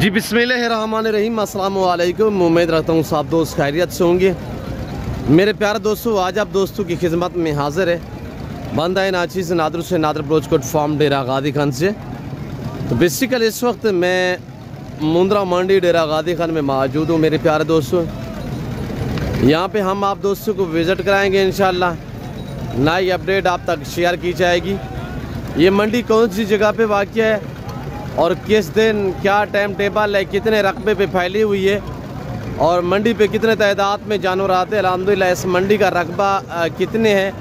जी बिस्मिल्लाहिर्रहमानिर्रहीम, अस्सलाम वालेकुम। उम्मीद रखता हूँ सब दोस्त खैरियत से होंगे। मेरे प्यारे दोस्तों, आज आप दोस्तों की खिदमत में हाजिर है बंदा नाची से नादर बलोचकोट फार्म डेरा गादी खान से। तो बेसिकल इस वक्त मैं मुंद्रा मंडी डेरा गादी खान में मौजूद हूँ। मेरे प्यारे दोस्तों, यहाँ पे हम आप दोस्तों को विज़िट कराएंगे इंशाल्लाह। नई अपडेट आप तक शेयर की जाएगी। ये मंडी कौन सी जगह पे वाक़या है और किस दिन क्या टाइम टेबल है, कितने रकबे पे फैली हुई है और मंडी पे कितने तादाद में जानवर आते हैं। अल्हम्दुलिल्लाह इस मंडी का रकबा कितने हैं,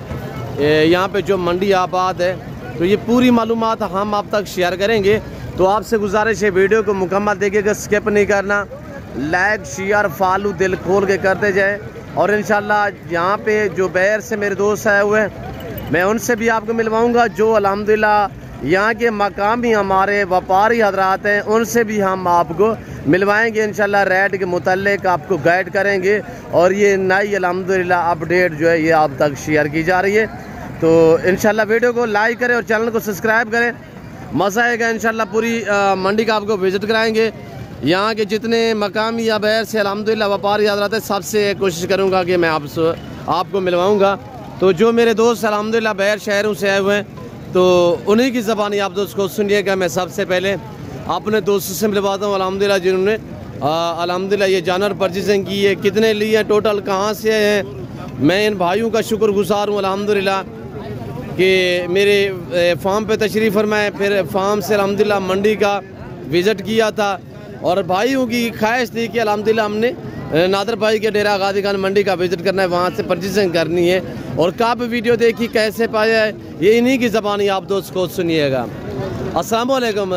यहाँ पे जो मंडी आबाद है, तो ये पूरी मालूमात हम आप तक शेयर करेंगे। तो आपसे गुजारिश है वीडियो को मुकम्मल देखिएगा, स्किप नहीं करना। लाइक शेयर फॉलो दिल खोल के करते जाए। और इंशाल्लाह यहाँ पे जो बैर से मेरे दोस्त आए हुए हैं, मैं उनसे भी आपको मिलवाऊँगा। जो अल्हम्दुलिल्लाह यहाँ के मकामी हमारे व्यापारी हजरात हैं, उनसे भी हम आपको मिलवाएंगे इंशाल्लाह। रेट के मुतालिक आपको गाइड करेंगे और ये नई अल्हम्दुलिल्लाह अपडेट जो है ये आप तक शेयर की जा रही है। तो इंशाल्लाह वीडियो को लाइक करें और चैनल को सब्सक्राइब करें। मज़ा आएगा इंशाल्लाह। पूरी मंडी का आपको विज़िट कराएंगे। यहाँ के जितने मकामी या बैर से अल्हम्दुलिल्लाह व्यापारी हजरात हैं, सबसे कोशिश करूँगा कि मैं आपको मिलवाऊँगा। तो जो मेरे दोस्त अल्हम्दुलिल्लाह बैर शहरों से आए हुए हैं, तो उन्हीं की ज़बानी आप दोस्त को सुनिएगा। मैं सबसे पहले अपने दोस्तों से मिलवाता हूँ अल्हम्दुलिल्लाह, जिन्होंने अल्हम्दुलिल्लाह ये जानवर परचेजिंग की है, कितने लिए, टोटल कहाँ से हैं। मैं इन भाइयों का शुक्रगुजार हूँ अल्हम्दुलिल्लाह कि मेरे फार्म पे तशरीफ़ फरमाए। फिर फार्म से अल्हम्दुलिल्लाह मंडी का विज़िट किया था और भाइयों की ख्वाहिश थी कि अल्हम्दुलिल्लाह हमने नादर भाई के डेरा गादी खान मंडी का विज़िट करना है, वहाँ से परचेजिंग करनी है। और कब वीडियो देखी, कैसे पाया है, ये इन्हीं की ज़बानी आप दोस्त को सुनिएगा। अस्सलाम वालेकुम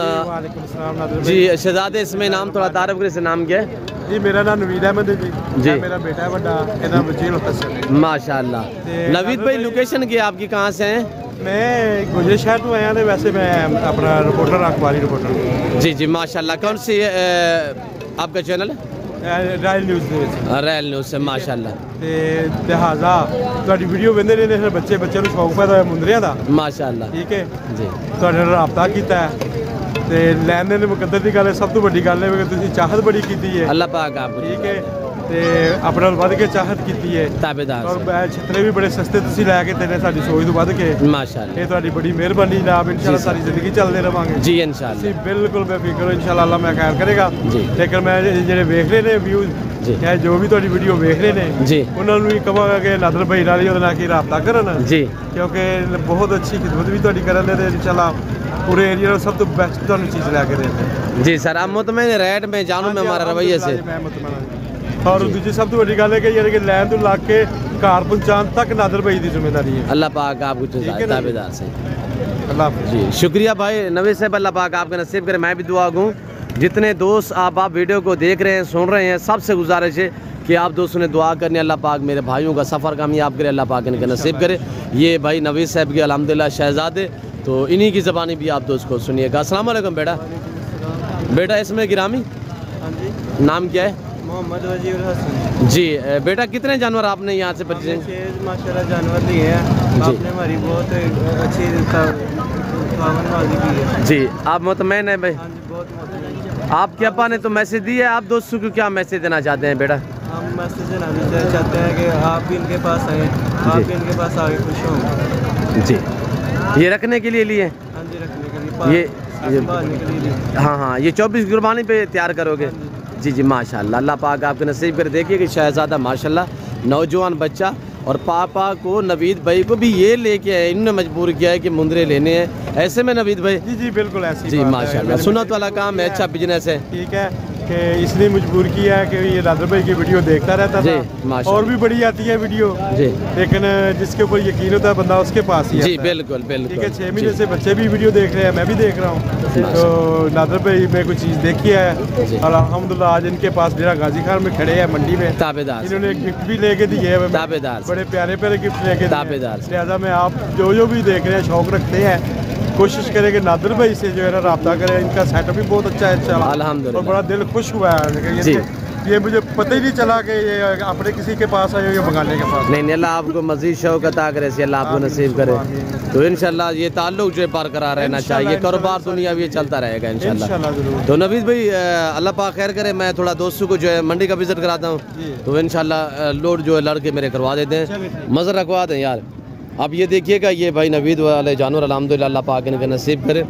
जी। शहजादे, इसमें नाम थोड़ा तारफ़ करें, नाम क्या है? जी मेरा नाम नवीद अहमद है जी। मेरा बेटा है बड़ा, इसका वजीर हसन। माशाल्लाह। नवीद भाई, लोकेशन क्या आपकी, कहाँ से हैं? मैं गुजरे शहर तो आया, वैसे मैं अपना रिपोर्टर, अखबारी रिपोर्टर। जी जी माशाल्लाह। कौन सी आपका चैनल है? रायल न्यूज़ रायल न्यूज़ से माशाल्लाह। लिहाजा तुहाडी वीडियो वेंदे ने बच्चे ਨੂੰ शौक पैदा होया मुंदरियां दा माशाल्लाह। ठीक है जी, तुहाडे नाल राबता कीता है ते लैन देन मुकद्दर दी गल है। सब तो बड़ी गल है कि तुसीं चाहत बड़ी कीती है, अल्लाह पाक आपको, ठीक है, ते अपने नाल वध के चाहत कीती है, ताबेदार। और छतरे भी बड़े सस्ते तुसीं लै के देने, साडी सोच तो वध के माशाल्लाह। ये तुहाडी बड़ी मेहरबानी जनाब। इंशाल्लाह सारी जिंदगी चलते रवांगे जी इंशाल्लाह। बिल्कुल बेफिक्र हो, इंशाल्लाह अल्लाह मैं खैर करेगा जी। लेकिन मैं जेडे वेख रहे ने व्यूज, चाहे जो भी तुहाडी वीडियो वेख रहे ने जी, उन्होंने भी कहांगा कि नादर भाई नाल ही उहदे नाल की राबता करन जी, क्योंकि बहुत अच्छी खिदमत भी तुहाडी करन दे। इंशाल्लाह पूरे एरिया में सब तो बेस्ट तुहानू चीज़ लैके देंगे जी सर। आप मुतमईन रेट में जानूँ मैं हमारे रवैये से। और दूसरी सब तो बड़ी गल है कि यानी कि लैन तो ला के घर पहुँचाने तक नादर भाई की जिम्मेदारी है। अल्लाह पाक आपको ताबेदार से। अल्लाह जी शुक्रिया भाई नवीद साहब, अल्लाह पाक आपका नसीब करे। मैं भी दुआ दूँ जितने दोस्त आप वीडियो को देख रहे हैं, सुन रहे हैं, सबसे गुजारिश है कि आप दोस्तों ने दुआ करनी, अल्लाह पाक मेरे भाइयों का सफ़र कामयाब करे, अल्लाह पाक इनका नसीब करे। ये भाई नवीद साहब के अल्हम्दुलिल्लाह शहजादे, तो इन्हीं की ज़बानी भी आप दोस्त को सुनिएगा। अस्सलाम वालेकुम बेटा। बेटा इसमें गिरामी नाम क्या है? मोहम्मद वजीर हसन जी। बेटा कितने जानवर आपने यहाँ से परचेज? माशाल्लाह जानवर लिए हैं आपने, हमारी बहुत अच्छी की है जी। आप मुतमईन है भाई? हाँ जी, बहुत मुतमईन। आपके अब्बा ने तो मैसेज दिया है, आप दोस्तों को क्या मैसेज देना चाहते हैं बेटा? हम मैसेज देना चाहते हैं कि आप भी इनके पास आएँ, आप भी इनके पास आगे खुश हों जी। ये रखने के लिए लिए? हाँ जी, रखने के लिए, ये संभालने के लिए। हाँ हाँ, ये 24 कुर्बानी पे तैयार करोगे? जी जी माशाल्लाह, अल्लाह पाक आपके नसीब कर। देखिए कि शहजादा माशाल्लाह नौजवान बच्चा, और पापा को नवीद भाई को भी ये लेके आए, इन्होंने मजबूर किया है कि मुंदरे लेने हैं। ऐसे में नवीद भाई? जी जी बिल्कुल ऐसी जी माशाल्लाह, सुन्नत वाला काम है, अच्छा बिजनेस है, ठीक है कि इसलिए मजबूर किया है कि ये नादर भाई की वीडियो देखता रहता था। और भी बड़ी आती है वीडियो जी, लेकिन जिसके ऊपर यकीन होता है बंदा उसके पास ही जी। बिल्कुल बिल्कुल, ठीक है। 6 महीने से बच्चे भी वीडियो देख रहे हैं, मैं भी देख रहा हूँ। तो नादर भाई में कोई चीज़ देखी है और अल्हम्दुलिल्लाह आज इनके पास डेरा गाजी खान में खड़े हैं मंडी में, ताबेदार। इन्होंने गिफ्ट भी लेके दिए है, ताबेदार, बड़े प्यारे प्यारे गिफ्ट लेके ताबेदार। लिहाजा में आप जो भी देख रहे हैं, शौक रखते हैं, कोशिश करें कि नादर भाई से जो है ना रब्ता करें। इनका सेटअप भी बहुत अच्छा है, चला अल्हम्दुलिल्लाह, और बड़ा दिल खुश हुआ है। ये मुझे पता ही नहीं चला कि ये अपने किसी के पास आए, ये बंगाली के पास। नहीं अल्लाह आपको मजीद शौक अता करे, अल्लाह आपको नसीब करे। तो इंशाल्लाह ये ताल्लुक जो बरकरार रहना चाहिए, कारोबार दुनिया भी चलता रहेगा इंशाल्लाह। तो नवीद भाई अल्लाह पाक खैर करे, मैं थोड़ा दोस्तों को जो है मंडी का विजिट कराता हूँ, तो इंशाल्लाह लोड जो है लड़के मेरे करवा देते हैं, मज़ा रखवा दें यार। अब ये देखिएगा, ये भाई नवीद वाले जानवर अल्हम्दुलिल्लाह अल्लाह पाक इनके नसीब करे,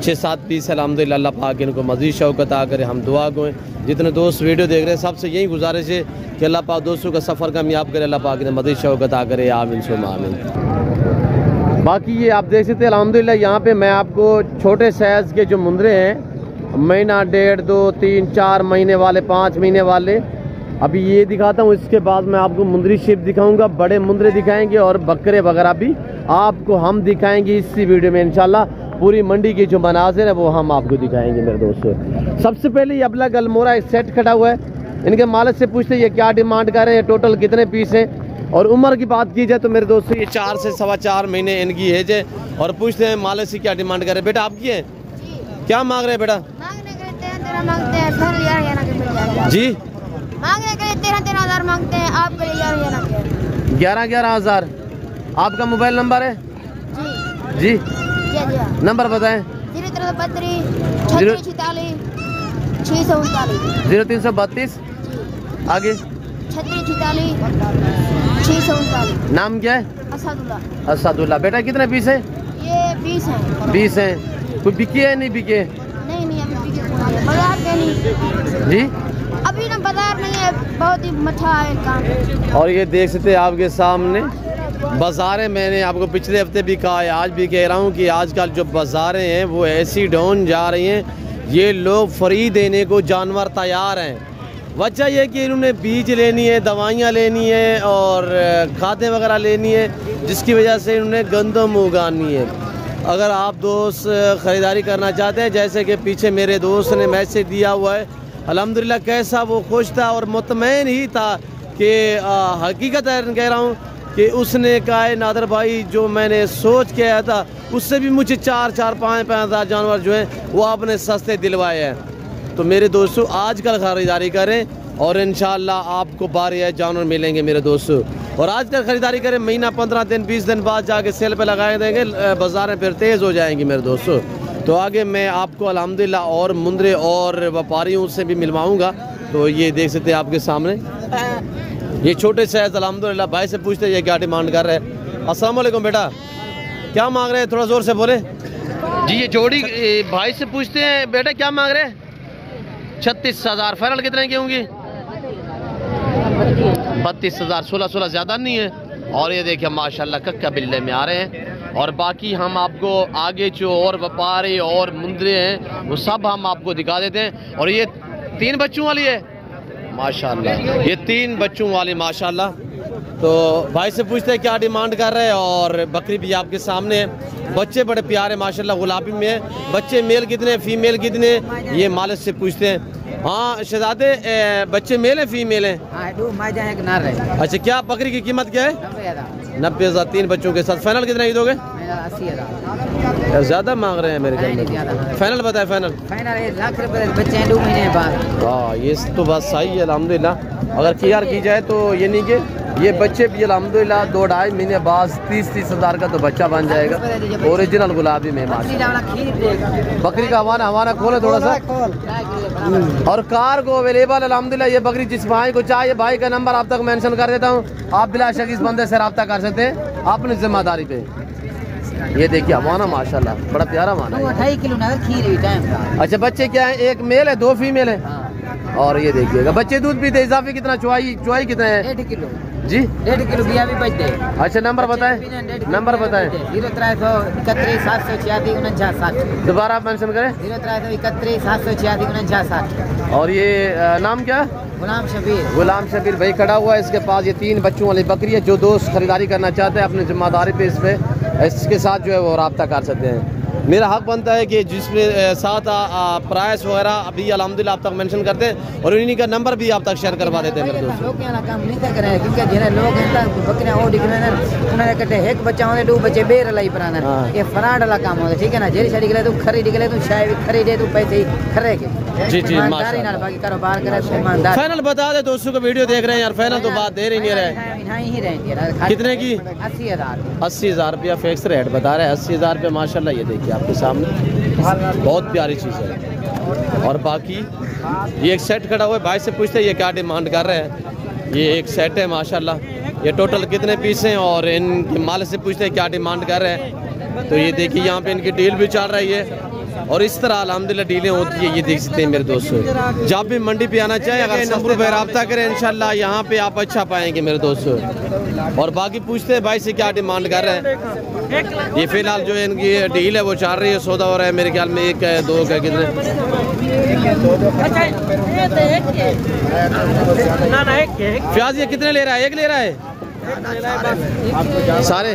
6-7 पीस अल्हम्दुलिल्लाह अल्लाह पाक इनको मज़ीद शौक़ अता करे। हम दुआ को जितने दोस्त वीडियो देख रहे हैं सबसे यही गुजारिश है कि अल्लाह पाक दोस्तों का सफ़र कामयाब करे, अल्लाह पाक इन्हें मज़ीद शौक़ अता करे, आमीन सुम्मा आमीन। बाकी ये आप देख सकते हैं अल्हम्दुलिल्लाह, यहाँ पे मैं आपको छोटे साइज़ के जो मुंदरे हैं, महीना 1.5, 2, 3, 4 महीने वाले, 5 महीने वाले, अभी ये दिखाता हूँ। इसके बाद मैं आपको मुंदरी शिप दिखाऊंगा, बड़े मुंदरे दिखाएंगे और बकरे वगैरह भी आपको हम दिखाएंगे इसी वीडियो में इंशाल्लाह। पूरी मंडी की जो मनाजिर है वो हम आपको दिखाएंगे मेरे दोस्तों। सबसे पहले ये अबला गलमोरा एक सेट खड़ा हुआ है, इनके मालिक से पूछते ये क्या डिमांड कर रहे हैं, टोटल कितने पीस हैं। और उम्र की बात की जाए तो मेरे दोस्तों ये 4 से 4.25 महीने इनकी एज है। और पूछते हैं मालिक से क्या डिमांड कर रहे हैं। बेटा आपकी है, क्या मांग रहे हैं बेटा? जी मांगने के लिए 13,000 मांगते हैं, आपके लिए 11,000। आपका मोबाइल नंबर है? जी नंबर बताएं। 0332 आगे 639 नाम क्या है? असदुल्ला। बेटा कितने पीस है? ये 20 हैं। 20 हैं। कोई बिके है नहीं बिके? नहीं अभी बिके बाजार पे नहीं जी, अभी ना बाजार नहीं है, बहुत ही मठा है काम। और ये देख सकते हैं आपके सामने बाज़ारें, मैंने आपको पिछले हफ्ते भी कहा है, आज भी कह रहा हूँ कि आजकल जो बाज़ारें हैं वो ऐसी डाउन जा रही हैं, ये लोग फ्री देने को जानवर तैयार हैं। वजह यह कि इन्होंने बीज लेनी है, दवाइयाँ लेनी है और खादें वगैरह लेनी है, जिसकी वजह से इन्होंने गंदम उगानी है। अगर आप दोस्त ख़रीदारी करना चाहते हैं, जैसे कि पीछे मेरे दोस्त ने मैसेज दिया हुआ है, अल्हम्दुलिल्लाह कैसा वो खुश था और मुतमईन ही था कि हकीकत कह रहा हूँ कि उसने कहा है नादर भाई जो मैंने सोच के आया था उससे भी मुझे 4-5 हज़ार जानवर जो हैं वो आपने सस्ते दिलवाए हैं। तो मेरे दोस्तों आजकल ख़रीदारी करें और इंशाअल्लाह आपको 12 जानवर मिलेंगे मेरे दोस्तों। और आजकल ख़रीदारी करें, महीना 15 दिन 20 दिन बाद जाके सेल पे लगाए देंगे, बाज़ारें फिर तेज़ हो जाएंगी मेरे दोस्तों। तो आगे मैं आपको अल्हम्दुलिल्लाह और मुंदरे और व्यापारियों से भी मिलवाऊँगा। तो ये देख सकते हैं आपके सामने ये छोटे साइज अल्हम्दुलिल्लाह। भाई से पूछते हैं ये क्या डिमांड कर रहे हैं। अस्सलाम वालेकुम बेटा, क्या मांग रहे हैं? थोड़ा ज़ोर से बोले जी। ये जोड़ी भाई से पूछते हैं बेटा क्या मांग रहे हैं? 36,000। फाइनल कितने की होंगी? 32,000। 16 ज़्यादा नहीं है। और ये देखिए माशाल्लाह कक्का बिल्ले में आ रहे हैं। और बाकी हम आपको आगे जो और व्यापारी और मुंदरे हैं वो सब हम आपको दिखा देते हैं। और ये 3 बच्चों वाली है माशाल्लाह, ये 3 बच्चों वाली माशाल्लाह। तो भाई से पूछते हैं क्या डिमांड कर रहे हैं। और बकरी भी आपके सामने है, बच्चे बड़े प्यारे माशाल्लाह, गुलाबी में है। बच्चे मेल कितने फीमेल कितने ये मालिक से पूछते हैं। हाँ शहजादे, बच्चे मेल हैं फीमेल हैं? अच्छा, क्या बकरी की कीमत क्या है? 90,000। 3 बच्चों के साथ फाइनल कितना ही दोगे? 80,000। ज़्यादा मांग रहे हैं मेरे ख्याल में। फाइनल बताए। फाइनल 1 लाख रुपए बच्चे हैं 2 महीने बाद। हाँ ये तो बात सही है अल्हम्दुलिल्लाह। अगर क्लियर की जाए तो ये नहीं कि ये बच्चे भी अल्हम्दुलिल्लाह 2-2.5 महीने बाद 30 हज़ार का तो बच्चा बन जाएगा। ओरिजिनल गुलाबी में माशाल्लाह। बकरी का हवाना खोले थोड़ा सा। और कार को अवेलेबल अल्हम्दुलिल्लाह। ये बकरी जिस भाई को चाहिए, भाई का नंबर आप तक मेंशन कर देता हूँ, आप बिला शक इस बंदे से रब्ता कर सकते हैं अपनी जिम्मेदारी पे। ये देखिए हवाना माशाल्लाह बड़ा प्यारा हवाना है। 2.5 किलो ना खीर टाइम। अच्छा, बच्चे क्या है? 1 मेल है 2 फीमेल है। और ये देखिएगा बच्चे दूध पीते इजाफी कितना? चुवाई कितना है? 1.5 किलो जी। 1.5 किलो बिया भी बचते। अच्छा नंबर बताएं। नंबर बताएं। 0331 786 4960। दोबारा मेंशन करें। 0331 786 4960। और ये नाम क्या? गुलाम शबीर। गुलाम शबीर भाई खड़ा हुआ है। इसके पास ये 3 बच्चों वाली बकरी है। जो दोस्त खरीदारी करना चाहते हैं अपनी जिम्मेदारी पे इसके साथ जो है वो रब्ता कर सकते हैं। मेरा हक बनता है कि जिसमें साथ प्राइस वगैरह अभी अल्हम्दुलिल्लाह आप तक मेंशन करते हैं और इन्हीं का नंबर भी आप तक शेयर करवा देते हैं मेरे दोस्त। लोग काम नहीं कर रहे हैं क्योंकि जिन्हें लोग बकरियां वो दिख रहे हैं उन्होंने कटे 1 बच्चा होने 2 बच्चे बेर लाई पराना। ये फ्रॉड वाला काम होता है, ठीक है ना। जेरी शादी के लिए तू खरीद के लिए तू शायद खरीदे तू पैसे खरे के जी जी ईमानदारी नाल बाकी कारोबार करे तो ईमानदार। फाइनल बता दे दोस्तों को, वीडियो देख रहे हैं यार, फाइनल तो बात दे रही नहीं रहे। ही रहती है कितने की? 80,000। 80,000 रुपया फिक्स रेट बता रहे हैं। 80,000 रुपया माशाल्लाह, ये देखिए आपके सामने, बहुत प्यारी चीज़ है। और बाकी ये एक सेट खड़ा हुआ है, भाई से पूछते हैं ये क्या डिमांड कर रहे हैं। ये एक सेट है माशाल्लाह, ये टोटल कितने पीस हैं और इनके मालिक से पूछते हैं क्या डिमांड कर रहे हैं। तो ये देखिए यहाँ पे इनकी डील भी चल रही है और इस तरह अल्हम्दुलिल्लाह डीलें होती है। ये देख सकते हैं मेरे दोस्तों, जब भी मंडी पे आना चाहिए अगर नंबर पर रब्ता करें इंशाल्लाह यहाँ पे आप अच्छा पाएंगे मेरे दोस्तों। और बाकी पूछते हैं भाई से क्या डिमांड कर रहे हैं। ये फिलहाल जो इनकी डील है वो चल रही है, सौदा हो रहा है मेरे ख्याल में 1 है 2 का कितने। प्याज ये कितने ले रहा है? 1 ले रहा है सारे,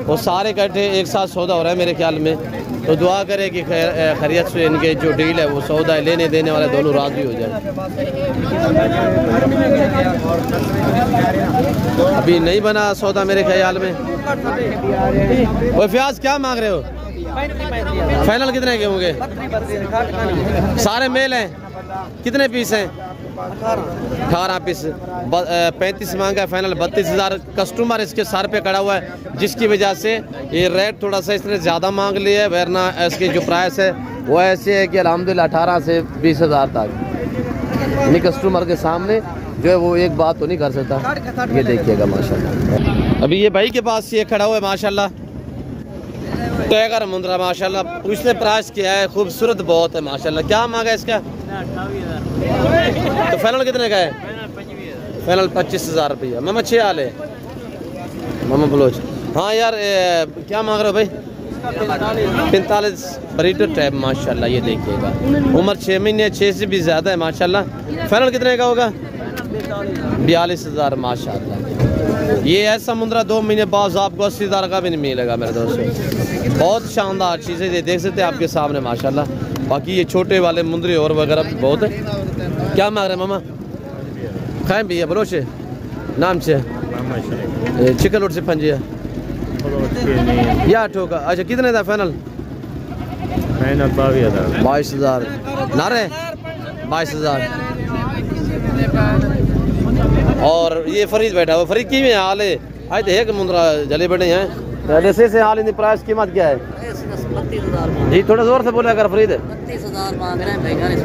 वो सारे इकट्ठे एक साथ सौदा हो रहा है मेरे ख्याल में। तो दुआ करें कि खैरियत से इनके जो डील है वो सौदा लेने देने वाले दोनों राजी हो जाए। अभी नहीं बना सौदा मेरे ख्याल में। वो प्याज क्या मांग रहे हो? फाइनल कितने के होंगे? सारे मेल हैं? कितने पीस हैं? 18 पीस। 35 मांगा है, फाइनल 32,000। कस्टमर इसके सर पे खड़ा हुआ है जिसकी वजह से ये रेट थोड़ा सा इसने ज़्यादा मांग लिया है, वरना इसकी जो प्राइस है वो ऐसे है कि अल्हम्दुलिल्लाह 18 से 20,000 तक। यानी कस्टमर के सामने जो है वो एक बात तो नहीं कर सकता। ये देखिएगा माशाल्लाह, अभी ये भाई के पास ये खड़ा हुआ है माशाल्लाह, टैगर मुंद्रा माशाल्लाह। पूछने प्राइस क्या है, खूबसूरत बहुत है माशाल्लाह। क्या मांगा इसका? तो फाइनल कितने का है? फाइनल 25,000 रुपया। मामा 6 आले मामा बलोच। हाँ यार क्या मांग रहे हो भाई? 45 बरीटर टाइप माशाल्लाह। ये देखिएगा उम्र 6 महीने, 6 से भी ज़्यादा है माशाल्लाह। फाइनल कितने का होगा? 42,000 माशाल्लाह। ये ऐसा मुंद्रा 2 महीने बाद आपको 80,000 का भी नहीं मिलेगा मेरे दोस्तों। बहुत शानदार चीज़ें ये देख सकते हैं आपके सामने माशाल्लाह। बाकी ये छोटे वाले मुंद्रे और वगैरह भी बहुत है। क्या मांग रहे हैं मामा? खाएं भैया बलोचे नाम से चिकन रोड से पंजिया या ठोका। अच्छा कितने था फाइनल? 22,000 नारे 22,000। और ये फरीद बैठा हुआ, फरीद की में हाल है? आज एक मुंद्रा जले बैठे हैं जैसे से हाल। इनकी प्राइस कीमत क्या है जी? थोड़ा जोर से बोला अगर फरीद।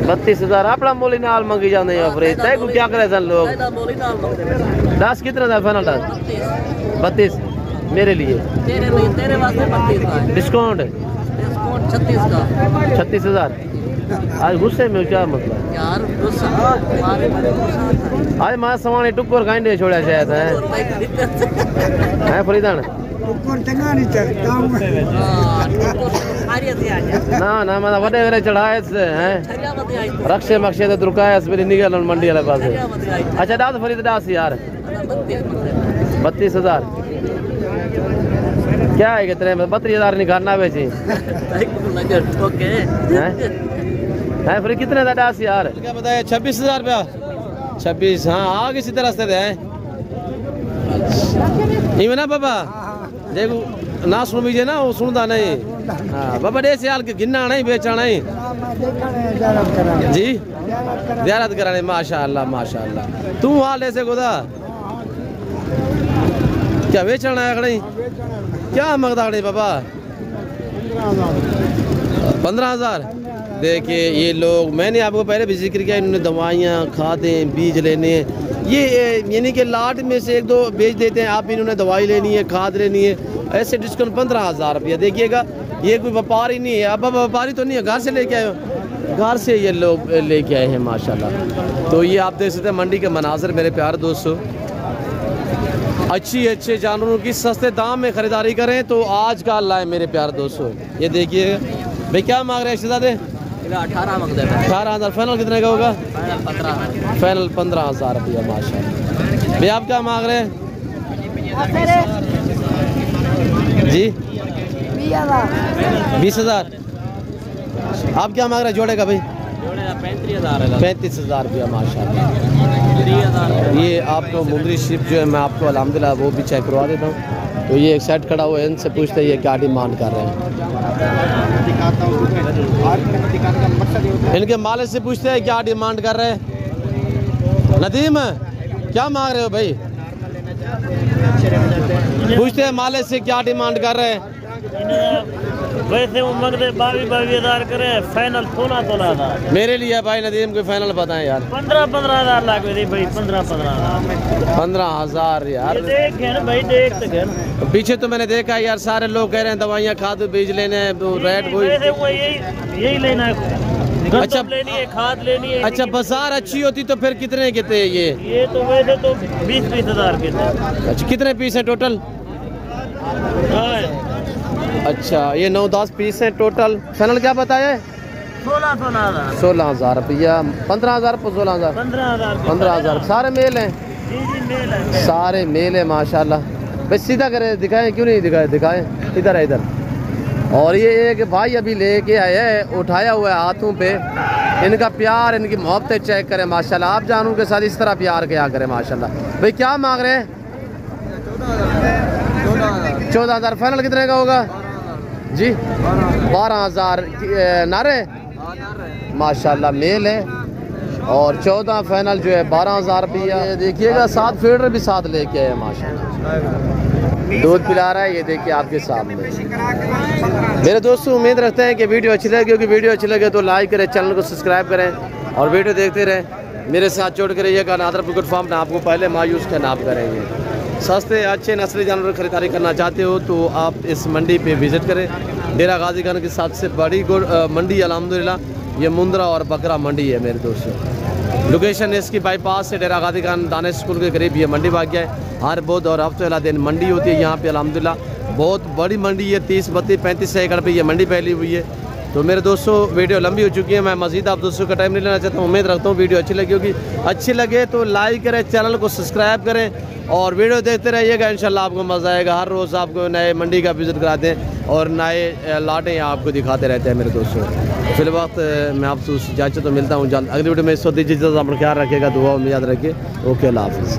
32,000 अपना मोली नाल मंगी जाने हैं फरीद। देखो क्या करे सन लोग। 10 कितना था फाइनल? 32 मेरे लिए। तेरे वास्ते 32 का डिस्काउंट 36,000। आज गुस्से में क्या मतलब यार? गुस्सा आज मां सवाने टुक्कर गांडे छोड़ा शायद है फरीदान ना ना मतलब वडे वडे चढ़ाए हैं रक्षे मक्षे तो दुर्काए मेरी निकल मंडी वाले पास। अच्छा दास फरीद दास यार 32,000 क्या है कितने 32,000 निकालना बेची है फिर कितने का दास यार? क्या बताया? 26,000 रुपया। 26 हाँ आगे इसी तरह से ना बाबा देखो ना सुन लीजिए ना वो सुनता नहीं। हाँ बाबा डे से के गिनना नहीं बेचना नहीं जी ज़ियारत कराने माशाअल्लाह माशाअल्लाह। तू हाल ऐसे गोदा क्या बेचना है खड़ी? क्या मगदा खड़ी बाबा? 15,000। देखिए ये लोग मैंने आपको पहले भी जिक्र किया, इन्होंने दवाइयाँ खादें बीज लेने ये यानी कि लाट में से 1-2 बेच देते हैं। आप इन्होंने दवाई लेनी है खाद लेनी है ऐसे डिस्काउंट 15,000 रुपया। देखिएगा ये कोई व्यापारी नहीं है। अब व्यापारी तो नहीं है, घर से लेके आए हो, घर से ये लोग लेके आए हैं माशाल्लाह। तो ये आप देख सकते हैं मंडी के मनाजर मेरे प्यारे दोस्तों। अच्छे जानवरों की सस्ते दाम में ख़रीदारी करें तो आज का लाए मेरे प्यारे दोस्तों। ये देखिएगा भाई क्या मांग रहे हैं शहजादे? 18 मांगते हैं। 18,000। फाइनल कितने का होगा? फाइनल 15,000 रुपया माशाल्लाह। भाई आप क्या मांग रहे हैं जी? 20,000। आप क्या मांग रहे हैं जोड़े का भाई? 35,000 रुपया माशाल्लाह। ये आपको मुंद्री शिप जो है मैं आपको अल्हम्दुलिल्लाह वो भी चेक करवा देता हूँ। तो ये एक सेट खड़ा हुआ है, इनसे पूछते हैं ये क्या डिमांड कर रहे हैं। दिखाता हूँ। और मैं दिखाने का मकसद ये होता है, इनके मालिक से पूछते हैं क्या डिमांड कर रहे हैं। नदीम क्या मांग रहे हो भाई? अच्छे रहना चाहते हैं। पूछते हैं मालिक से क्या डिमांड कर रहे हैं। वैसे वो मंगते 22,000 करे, फाइनल 16,000। मेरे लिए भाई नदीम को फाइनल बताएं यार। 15,000 लाख भाई 15,000 15,000 यार। देख ना भाई, देख तो गए। पीछे तो मैंने देखा यार, सारे लोग कह रहे हैं दवाइयाँ खाद बीज लेने हैं, तो रेट कोई यही लेना है। अच्छा लेनी है, खाद लेनी है। अच्छा, बाजार अच्छी होती तो फिर कितने के थे ये तो वैसे तो 20,000 के थे। अच्छा, कितने पीस है टोटल? अच्छा, ये 9-10 पीस है टोटल। फाइनल क्या बताया? 16,000 रुपया। 15,000 पर 16,000। 15,000 सारे मेल हैं। मेल है, सारे मेल है माशाल्लाह। बस सीधा करे, दिखाएं क्यों नहीं दिखाए? दिखाएं इधर है, इधर। और ये एक भाई अभी लेके आए हैं, उठाया हुआ है हाथों पे। इनका प्यार, इनकी मोहब्बतें चेक करें माशाल्लाह। आप जानू के साथ इस तरह प्यार क्या करें माशाल्लाह। भाई क्या मांग रहे हैं? 14,000। फाइनल कितने का होगा जी? 12,000 नारे माशाल्लाह मेल है। और 14 फाइनल जो है 12,000 रुपया। देखिएगा 7 फीडर भी साथ लेके आए माशाल्लाह। दूध पिला रहा है, ये देखिए आपके सामने। मेरे दोस्तों उम्मीद रखते हैं कि वीडियो अच्छी लगे, क्योंकि वीडियो अच्छी लगे तो लाइक करें, चैनल को सब्सक्राइब करें और वीडियो देखते रहें। मेरे साथ जोड़ के रहिएगा। नादर बुकट फार्म ना आपको पहले मायूस का नाप करेंगे। सस्ते अच्छे नस्ली जानवर खरीदारी करना चाहते हो तो आप इस मंडी पे विज़िट करें। डेरा गाजी खान की सबसे बड़ी मंडी अल्हम्दुलिल्लाह ये मुंद्रा और बकरा मंडी है मेरे दोस्तों। लोकेशन इसकी बाईपास से डेरा गाजी खान दानिश स्कूल के करीब ये मंडी भाग्य है। हर बुध और हफ्ते वाला दिन मंडी होती है यहाँ पे अल्हम्दुलिल्लाह। बहुत बड़ी मंडी है, 30, 32, 35 एकड़ पे ये मंडी फैली हुई है। तो मेरे दोस्तों वीडियो लंबी हो चुकी है, मैं मज़ीद आप दोस्तों का टाइम नहीं लेना चाहता हूँ। उम्मीद रखता हूँ वीडियो अच्छी लगी होगी। अच्छी लगे तो लाइक करें, चैनल को सब्सक्राइब करें और वीडियो देखते रहिएगा। इंशाल्लाह आपको मज़ा आएगा। हर रोज़ आपको नए मंडी का विज़िट कराते हैं और नए लाटें आपको दिखाते रहते हैं मेरे दोस्तों। फिल वक्त मैं आपसे इजाज़त तो मिलता हूँ जल्द। अगली वीडियो में इस वक्त दीजिए, अपना ख्याल रखिएगा, दुआ में याद रखिए। ओके, अल्लाह हाफ़िज़।